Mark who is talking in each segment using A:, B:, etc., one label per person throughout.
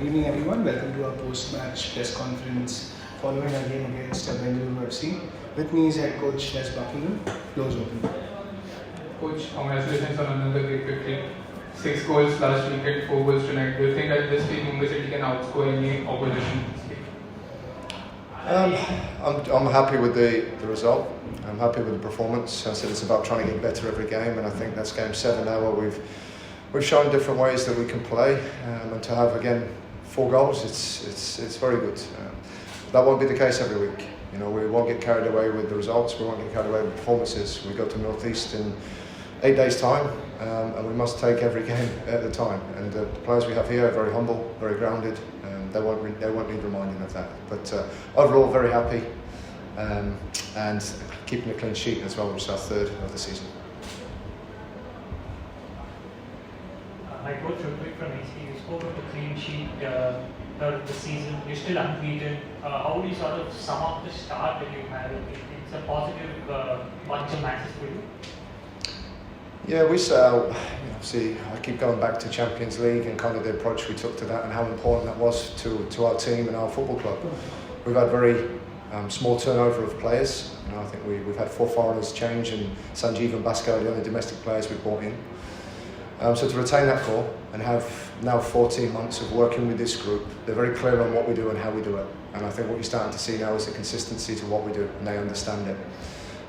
A: Good evening, everyone. Welcome to our post-match press conference following our game against Bengaluru FC. With me is head coach Des Buckingham. Close open.
B: Coach, congratulations on another great victory. 6 goals last weekend, 4 goals tonight. Do you think at this stage Mumbai City can outscore any opposition?
C: I'm happy with the result. I'm happy with the performance. I said it's about trying to get better every game, and I think that's game 7 now where we've shown different ways that we can play, and to have again 4 goals, it's very good. That won't be the case every week. You know, we won't get carried away with the results. We won't get carried away with performances. We go to North East in 8 days' time, and we must take every game at a time. And the players we have here are very humble, very grounded. They won't need reminding of that. But overall, very happy, and keeping a clean sheet as well, which is our 3rd of the season.
D: Hi, Coach Rupik from HT. You spoke of the clean sheet, 3rd of the season. You're still unbeaten. How do you sort of sum up the start that you had? It's a positive bunch of matches for you.
C: Yeah, see, I keep going back to Champions League and kind of the approach we took to that and how important that was to our team and our football club. We've had very small turnover of players. You know, I think we've had 4 foreigners change, and Sanjeev and Bhaskar are the only domestic players we've brought in. So to retain that core and have now 14 months of working with this group, they're very clear on what we do and how we do it. And I think what you're starting to see now is the consistency to what we do, and they understand it.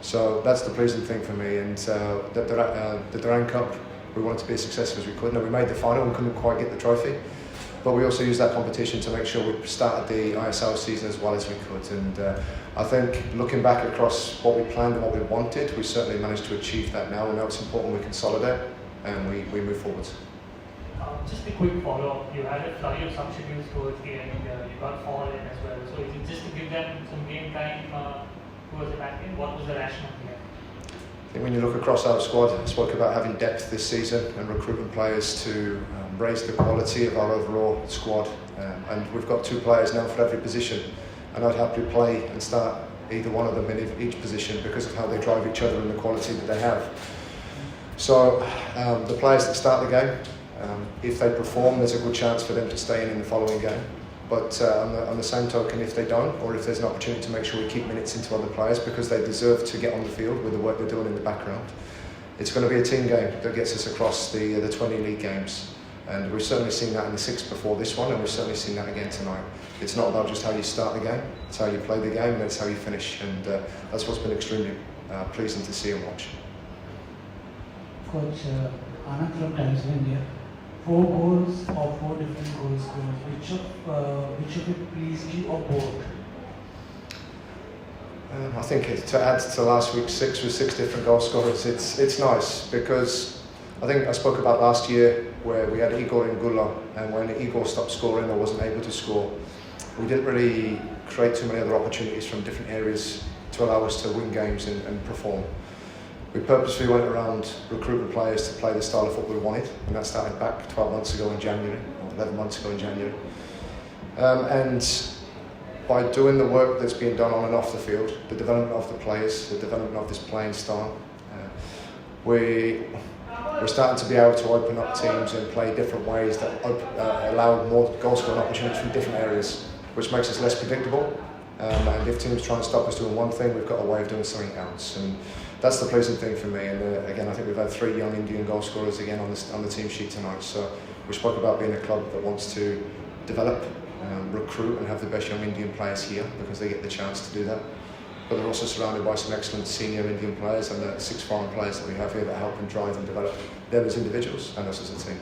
C: So that's the pleasing thing for me. And the Durand Cup, we wanted to be as successful as we could. Now, we made the final and couldn't quite get the trophy, but we also used that competition to make sure we started the ISL season as well as we could. And I think looking back across what we planned and what we wanted, we certainly managed to achieve that now. And now it's important we consolidate and we move forward.
D: Just a quick follow-up. You had a flurry of substitutes towards the end. You got 4 in as well. So is it just to give them some game time towards the back end? What was the rationale here?
C: I think when you look across our squad, I spoke about having depth this season and recruiting players to raise the quality of our overall squad. And we've got 2 players now for every position. And I'd happily play and start either one of them in each position because of how they drive each other and the quality that they have. So the players that start the game, if they perform, there's a good chance for them to stay in the following game. But on the same token, if they don't, or if there's an opportunity to make sure we keep minutes into other players because they deserve to get on the field with the work they're doing in the background, it's going to be a team game that gets us across the 20 league games. And we've certainly seen that in the 6 before this one, and we've certainly seen that again tonight. It's not about just how you start the game, it's how you play the game, and it's how you finish. And that's what's been extremely pleasing to see and watch.
E: Coach, Anand from Times of India. 4 goals or 4 different goal scorers. Which of it pleased you or both?
C: I think to add to last week's 6 with 6 different goal scorers, it's nice because I think I spoke about last year where we had Igor and Gula, and when Igor stopped scoring or wasn't able to score, we didn't really create too many other opportunities from different areas to allow us to win games and perform. We purposely went around recruiting players to play the style of football we wanted, and that started back 12 months ago in January, or 11 months ago in January. And by doing the work that's being done on and off the field, the development of the players, the development of this playing style, we're starting to be able to open up teams and play different ways that allow more goal scoring opportunities from different areas, which makes us less predictable. And if teams try and stop us doing one thing, we've got a way of doing something else. And that's the pleasing thing for me. And again, I think we've had 3 young Indian goal scorers again on the team sheet tonight. So we spoke about being a club that wants to develop, recruit and have the best young Indian players here because they get the chance to do that. But they're also surrounded by some excellent senior Indian players and the 6 foreign players that we have here that help and drive and develop them as individuals and us as a team.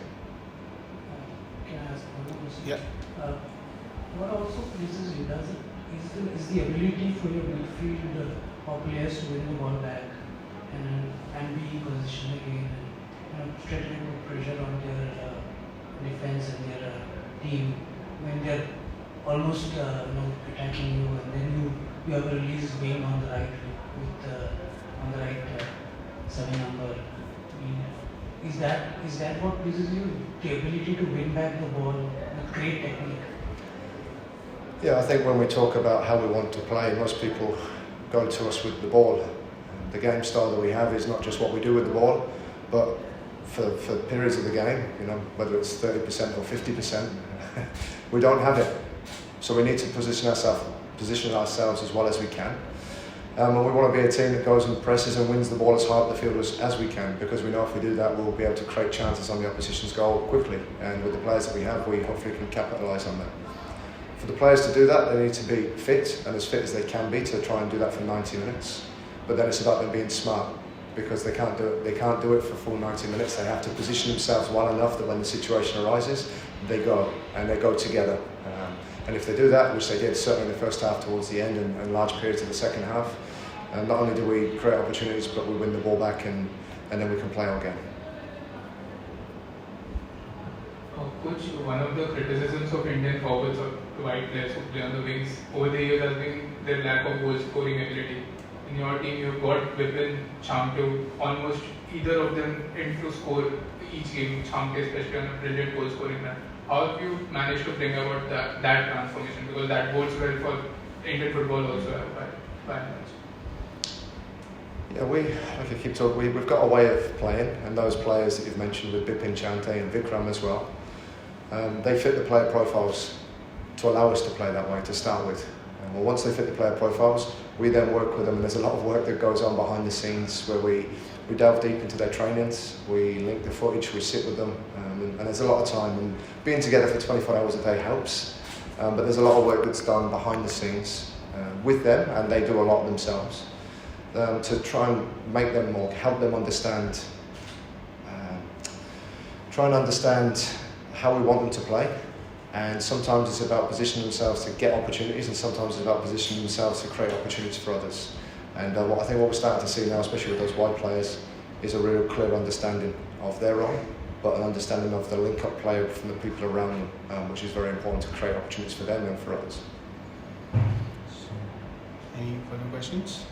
E: Can I ask one more question?
C: Yeah.
E: What also pleases you is the ability for your midfield or players to win the ball back and be in position again and straighten put pressure on their defense and their team when they're almost attacking you, and then you have a release game on the right on the right 7 number. Is that what pleases you? The ability to win back the ball with great technique?
C: Yeah, I think when we talk about how we want to play, most people go to us with the ball. The game style that we have is not just what we do with the ball, but for periods of the game, you know, whether it's 30% or 50%, we don't have it. So we need to position ourselves as well as we can. And we want to be a team that goes and presses and wins the ball as high up the field as we can, because we know if we do that, we'll be able to create chances on the opposition's goal quickly. And with the players that we have, we hopefully can capitalise on that. For the players to do that, they need to be fit, and as fit as they can be, to try and do that for 90 minutes. But then it's about them being smart, because they can't do it. They can't do it for full 90 minutes. They have to position themselves well enough that when the situation arises, they go, and they go together. And if they do that, which they did certainly in the first half towards the end and large periods of the second half, not only do we create opportunities, but we win the ball back and then we can play our game.
B: Coach, one of the criticisms of Indian forwards or wide players who play on the wings over the years has been their lack of goal scoring ability. In your team, you've got Vipin, Chamte, almost either of them in to score each game, Chamte especially on a brilliant goal scoring run. How have you managed to bring about that transformation? Because that bodes well for Indian football also by and large.
C: Yeah, like I keep talking, we've got a way of playing, and those players that you've mentioned with Bipin, Chante and Vikram as well, they fit the player profiles to allow us to play that way to start with. Well, once they fit the player profiles, we then work with them, and there's a lot of work that goes on behind the scenes where we delve deep into their trainings, we link the footage, we sit with them, and there's a lot of time, and being together for 24 hours a day helps, but there's a lot of work that's done behind the scenes with them, and they do a lot themselves, to try and make them more, help them understand, try and understand how we want them to play. And sometimes it's about positioning themselves to get opportunities, and sometimes it's about positioning themselves to create opportunities for others. And I think what we're starting to see now, especially with those wide players, is a real clear understanding of their role, but an understanding of the link-up play from the people around them, which is very important to create opportunities for them and for others.
A: Any further questions?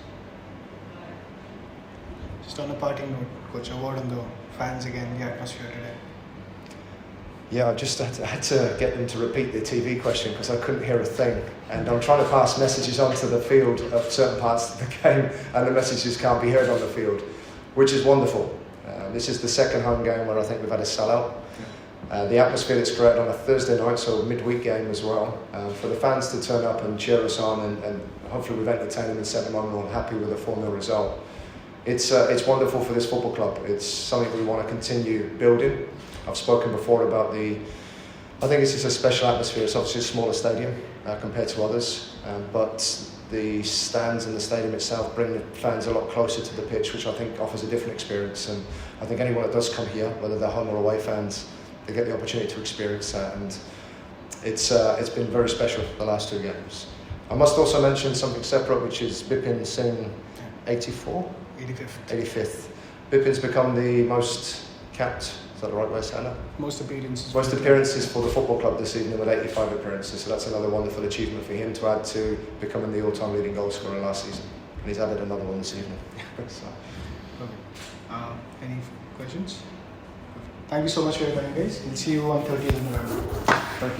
A: Just on a parting note, Coach, a word on the fans again, the atmosphere today.
C: Yeah, I just had to get them to repeat the TV question because I couldn't hear a thing. And I'm trying to pass messages onto the field of certain parts of the game, and the messages can't be heard on the field, which is wonderful. This is the second home game where I think we've had a sellout. The atmosphere that's created on a Thursday night, so a midweek game as well, for the fans to turn up and cheer us on, and hopefully we've entertained them and set them on and happy with a 4-0 result. It's wonderful for this football club. It's something we want to continue building. I've spoken before about I think it's just a special atmosphere. It's obviously a smaller stadium compared to others, but the stands and the stadium itself bring the fans a lot closer to the pitch, which I think offers a different experience. And I think anyone that does come here, whether they're home or away fans, they get the opportunity to experience that. And it's been very special the last 2 games. I must also mention something separate, which is Bipin Singh 85th. Bipin's become the most capped. Is that the right way of saying that?
A: Most appearances.
C: Most appearances for the football club this evening with 85 appearances, so that's another wonderful achievement for him to add to becoming the all-time leading goal scorer last season. And he's added another one this evening. So.
A: Okay. Any questions? Thank you so much for your time, guys. We'll see you on 30th of November. Thank you.